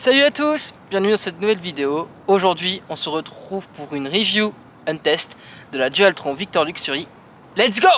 Salut à tous, bienvenue dans cette nouvelle vidéo. Aujourd'hui on se retrouve pour une review, un test de la Dualtron Victor Luxury. Let's go!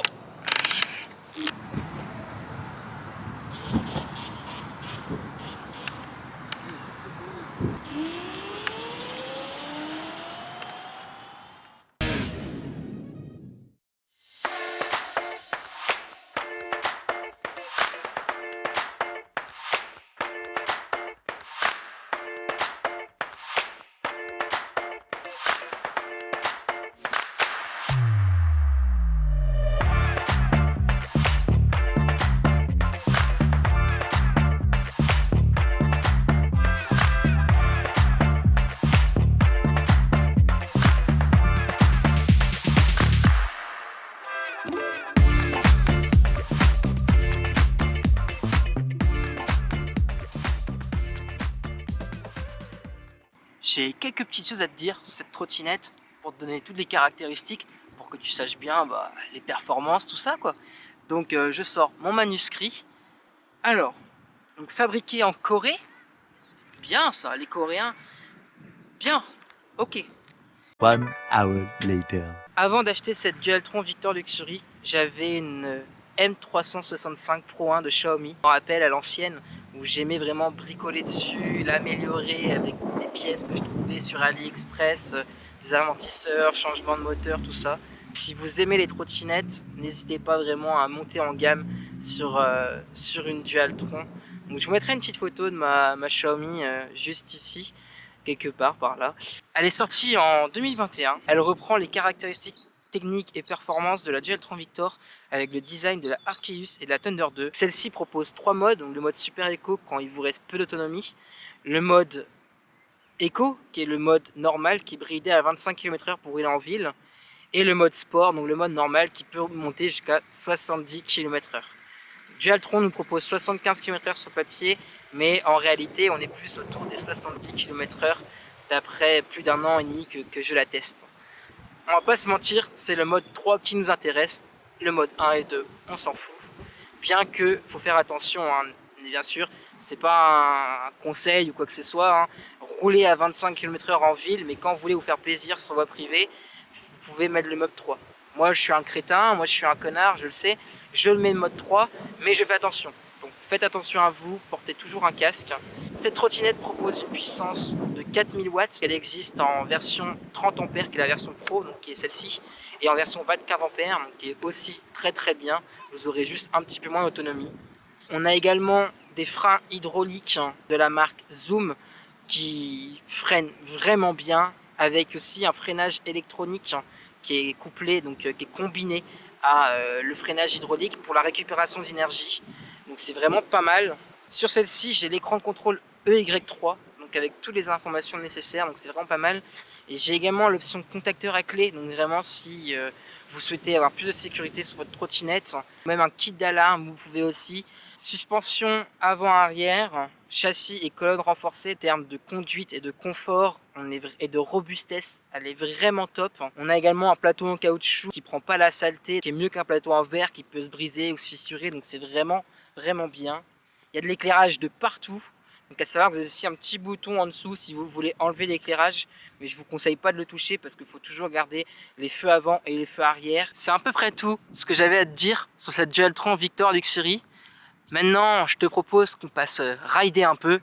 J'ai quelques petites choses à te dire sur cette trottinette pour te donner toutes les caractéristiques pour que tu saches bien les performances, tout ça quoi. Donc je sors mon manuscrit. Alors, donc fabriqué en Corée, bien ça, les Coréens, bien, ok. 1 hour later. Avant d'acheter cette Dualtron Victor Luxury, j'avais une M365 Pro 1 de Xiaomi. Je me rappelle à l'ancienne où j'aimais vraiment bricoler dessus, l'améliorer avec des pièces que je trouvais sur AliExpress, des amortisseurs, changement de moteur, tout ça. Si vous aimez les trottinettes, n'hésitez pas vraiment à monter en gamme sur une Dualtron. Donc je vous mettrai une petite photo de ma Xiaomi juste ici, quelque part par là. Elle est sortie en 2021. Elle reprend les caractéristiques techniques et performances de la Dualtron Victor avec le design de la Arceus et de la Thunder 2. Celle-ci propose 3 modes, donc le mode Super Eco quand il vous reste peu d'autonomie, le mode Eco qui est le mode normal qui est bridé à 25 km/h pour rouler en ville, et le mode Sport, donc le mode normal qui peut monter jusqu'à 70 km/h. Dualtron nous propose 75 km/h sur papier, mais en réalité on est plus autour des 70 km/h d'après plus d'un an et demi que je la teste. On va pas se mentir, c'est le mode 3 qui nous intéresse. Le mode 1 et 2, on s'en fout. Bien que, faut faire attention, hein, bien sûr, c'est pas un conseil ou quoi que ce soit. Hein. Rouler à 25 km/h en ville, mais quand vous voulez vous faire plaisir sur voie privée, vous pouvez mettre le mode 3. Moi je suis un crétin, moi je suis un connard, je le sais. Je le mets le mode 3, mais je fais attention. Donc faites attention à vous, portez toujours un casque. Cette trottinette propose une puissance de 4000 watts. Elle existe en version 30 ampères, qui est la version Pro, donc qui est celle-ci, et en version 24 ampères, donc qui est aussi très bien. Vous aurez juste un petit peu moins d'autonomie. On a également des freins hydrauliques de la marque Zoom qui freinent vraiment bien, avec aussi un freinage électronique qui est couplé, donc qui est combiné à le freinage hydraulique pour la récupération d'énergie. Donc c'est vraiment pas mal. Sur celle-ci, j'ai l'écran de contrôle EY3, donc avec toutes les informations nécessaires, donc c'est vraiment pas mal. Et j'ai également l'option contacteur à clé, donc vraiment si vous souhaitez avoir plus de sécurité sur votre trottinette, même un kit d'alarme, vous pouvez aussi. Suspension avant-arrière, châssis et colonne renforcée, en termes de conduite et de confort et de robustesse, elle est vraiment top. On a également un plateau en caoutchouc qui prend pas la saleté, qui est mieux qu'un plateau en verre qui peut se briser ou se fissurer, donc c'est vraiment bien. Il y a de l'éclairage de partout, donc à savoir que vous avez ici un petit bouton en dessous si vous voulez enlever l'éclairage, mais je vous conseille pas de le toucher parce qu'il faut toujours garder les feux avant et les feux arrière. C'est à peu près tout ce que j'avais à te dire sur cette Dualtron Victor Luxury. Maintenant, je te propose qu'on passe rider un peu.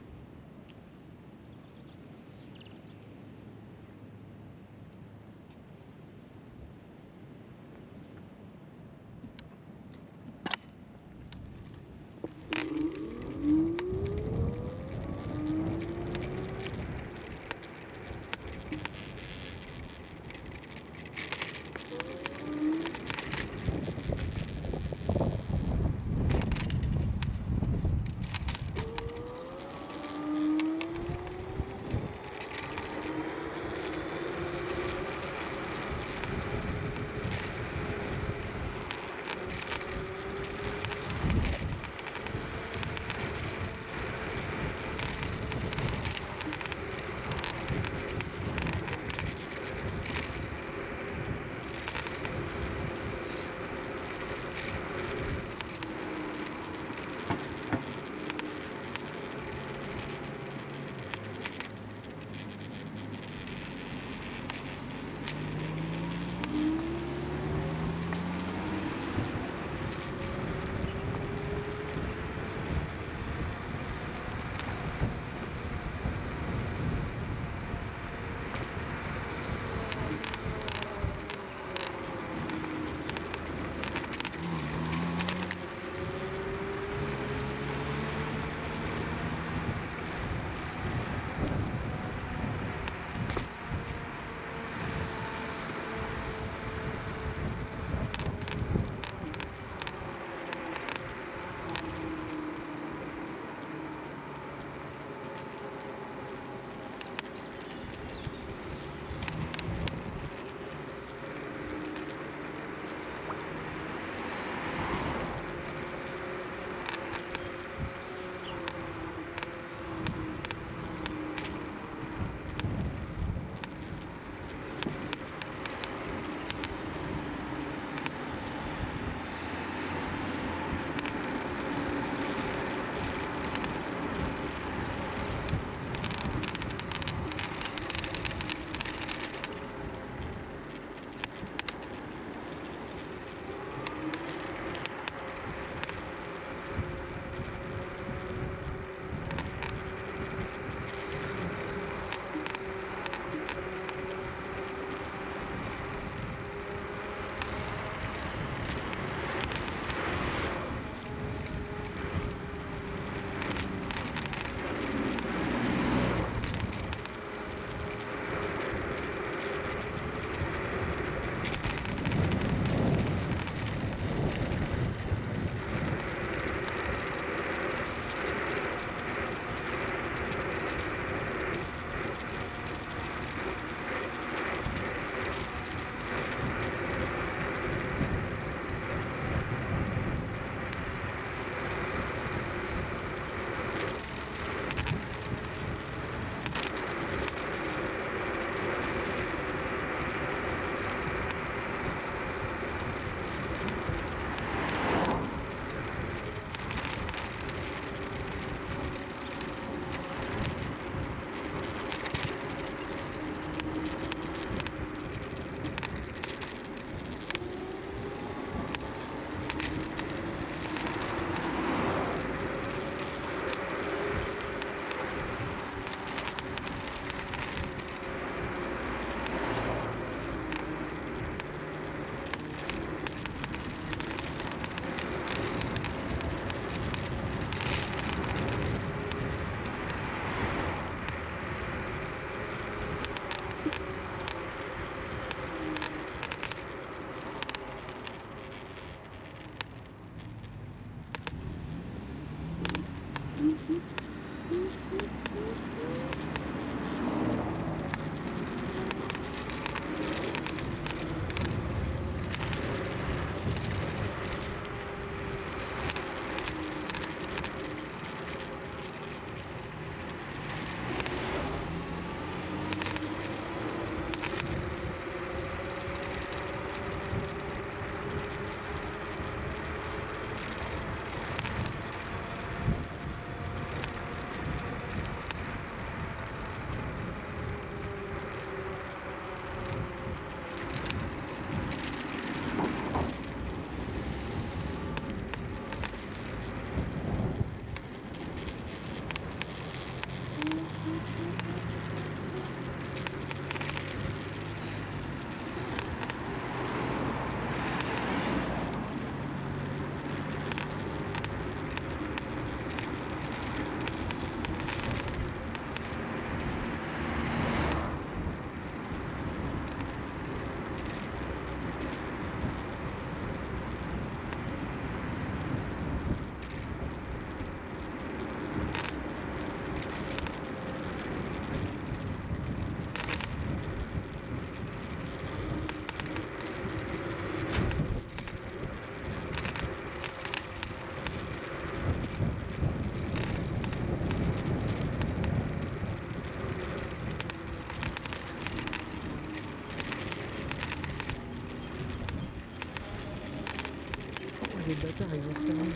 Les bâtards, ils ont fermé.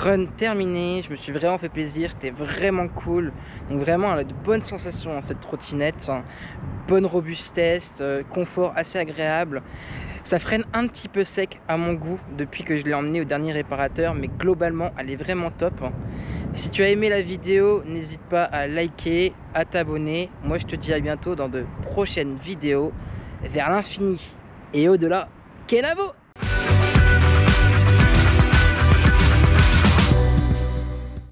run terminé, je me suis vraiment fait plaisir, c'était vraiment cool. Donc vraiment, elle a de bonnes sensations, cette trottinette, bonne robustesse, confort assez agréable. Ça freine un petit peu sec à mon goût depuis que je l'ai emmené au dernier réparateur, mais globalement, elle est vraiment top. Si tu as aimé la vidéo, n'hésite pas à liker, à t'abonner. Moi, je te dis à bientôt dans de prochaines vidéos vers l'infini et au-delà. Kenavo!